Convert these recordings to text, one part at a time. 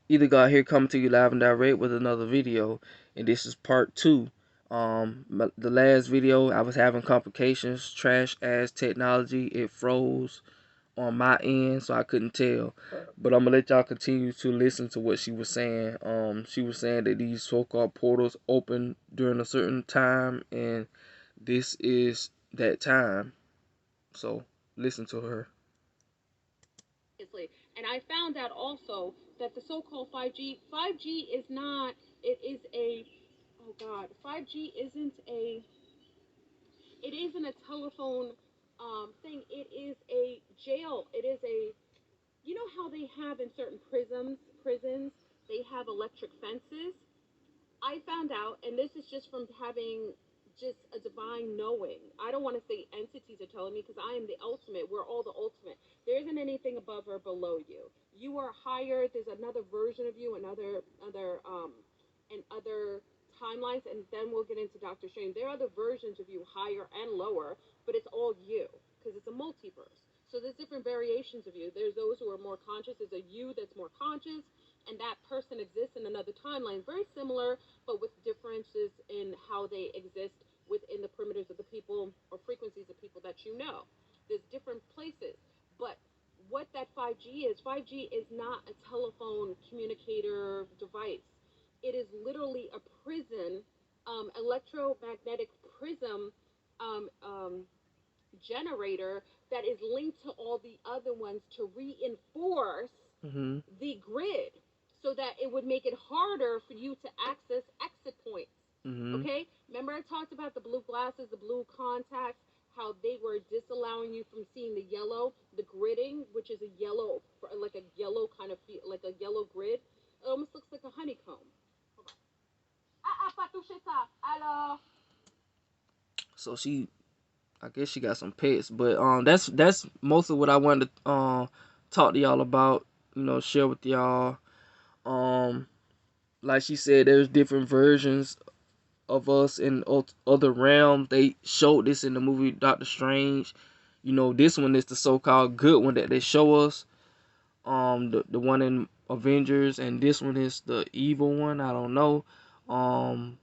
Either God here coming to you live and direct with another video, and this is part 2. The last video I was having complications, trash ass technology, it froze on my end, so I couldn't tell. But I'm gonna let y'all continue to listen to what she was saying. She was saying that these so-called portals open during a certain time, and this is that time. So listen to her. And I found out also that the so-called 5G is not. It is a. Oh God, 5G isn't a. It isn't a telephone thing. It is a jail. It is a. You know how they have in certain prisons, they have electric fences. I found out, and this is just from having just a divine knowing. I don't want to say entities are telling me because I am the ultimate. We're all the ultimate. There isn't anything above or below you. You are higher. There's another version of you, and other timelines, and then we'll get into Doctor Strange. There are other versions of you, higher and lower, but it's all you because it's a multiverse. So there's different variations of you. There's those who are more conscious. There's a you that's more conscious, and that person exists in another timeline, very similar, but with differences in how they exist within the perimeters of the people or frequencies of people that you know. There's different places. But what that 5G is not a telephone communicator device. It is literally a prison, electromagnetic prism um, um, generator that is linked to all the other ones to reinforce Mhm. the grid so that it would make it harder for you to access exit points. Mhm. Okay? Remember I talked about the blue glasses, the blue contacts, how they were disallowing you from seeing the yellow, the gridding, which is a yellow, like a yellow kind of feel, like a yellow grid. It almost looks like a honeycomb. Hold on. Ah, pas toucher ça. Alors. So I guess she got some pets, but that's most of what I wanted to talk to y'all about. Share with y'all. Um, like she said, there's different versions of us in other realms. They showed this in the movie Doctor Strange. This one is the so-called good one that they show us. The one in Avengers, and this one is the evil one. I don't know. Um,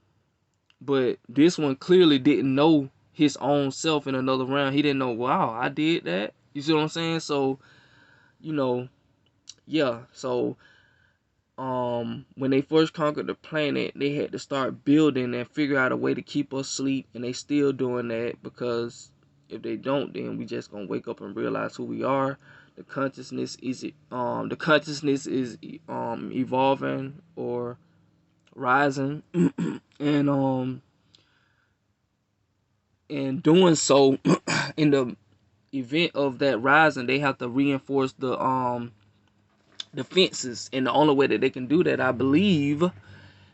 but this one clearly didn't know his own self in another realm. He didn't know, wow, I did that. You see what I'm saying? So, you know, yeah. So, when they first conquered the planet, they had to start building and figure out a way to keep us asleep, and they still doing that because if they don't, then we just gonna wake up and realize who we are. The consciousness is evolving or rising, and doing so, in the event of that rising, they have to reinforce the fences, and the only way that they can do that, I believe,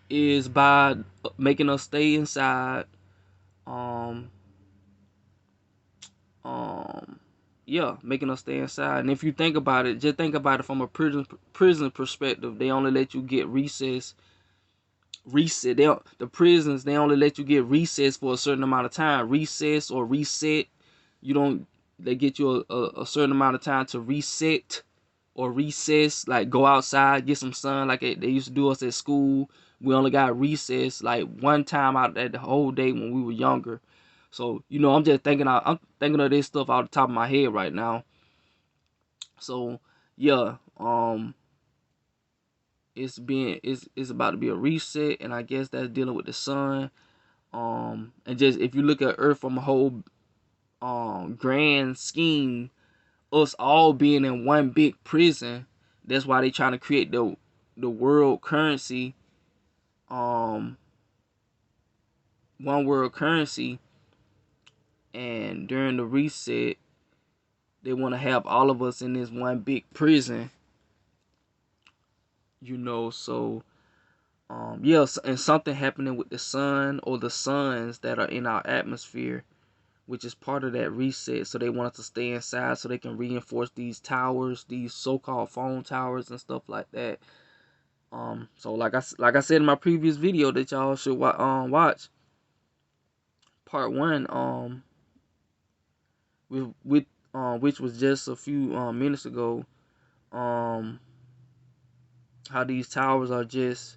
is by making us stay inside. Um, um, yeah, making us stay inside. And if you think about it, just think about it from a prison perspective. They only let you get reset. The prisons, they only let you get recess for a certain amount of time. Recess or reset. You don't. They get you a certain amount of time to reset or recess. Like go outside, get some sun, like they used to do us at school. We only got recess like one time out of the whole day when we were younger. So I'm just thinking. I'm thinking of this stuff out the top of my head right now. So yeah, it's about to be a reset, and I guess that's dealing with the sun. And just if you look at Earth from a whole grand scheme, us all being in one big prison, that's why they trying to create the world currency, um, one world currency, and during the reset, they want to have all of us in this one big prison, so yes, and something happening with the sun or the suns that are in our atmosphere, which is part of that reset. So they want us to stay inside so they can reinforce these towers, these so-called phone towers and stuff like that. So like I said in my previous video that y'all should watch, part one, with which was just a few minutes ago. Um, how these towers are just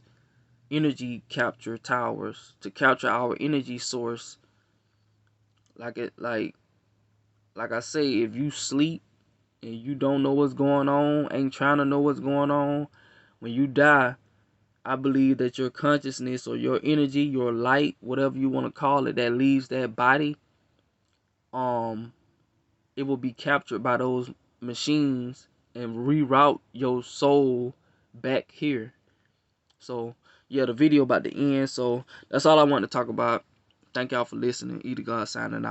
energy capture towers to capture our energy source. Like it, like I say, if you sleep and you don't know what's going on, ain't trying to know what's going on, when you die, I believe that your consciousness or your energy, your light, whatever you want to call it, that leaves that body, um, it will be captured by those machines and reroute your soul back here. So yeah, the video about to end. So that's all I want to talk about. Thank y'all for listening. Either God signing out.